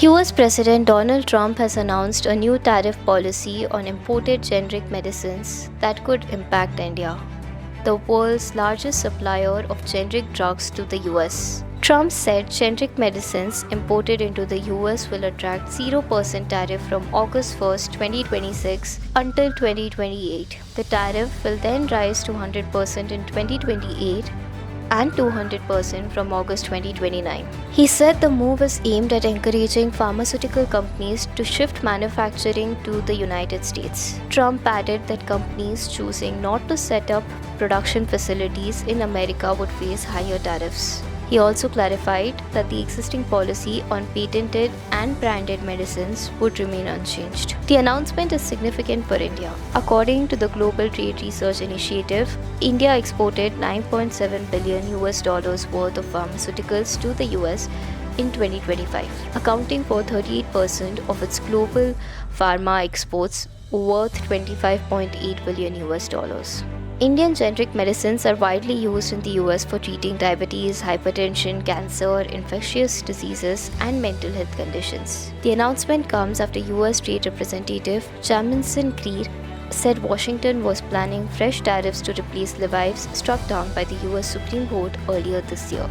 US President Donald Trump has announced a new tariff policy on imported generic medicines that could impact India, the world's largest supplier of generic drugs to the US. Trump said generic medicines imported into the US will attract 0% tariff from August 1, 2026 until 2028. The tariff will then rise to 100% in 2028 and 200% from August 2029. He said the move is aimed at encouraging pharmaceutical companies to shift manufacturing to the United States. Trump added that companies choosing not to set up production facilities in America would face higher tariffs. He also clarified that the existing policy on patented and branded medicines would remain unchanged. The announcement is significant for India. According to the Global Trade Research Initiative, India exported $9.7 billion worth of pharmaceuticals to the US in 2025, accounting for 38% of its global pharma exports worth $25.8 billion. Indian generic medicines are widely used in the US for treating diabetes, hypertension, cancer, infectious diseases, and mental health conditions. The announcement comes after US Trade Representative Jamison Greer said Washington was planning fresh tariffs to replace levies struck down by the US Supreme Court earlier this year.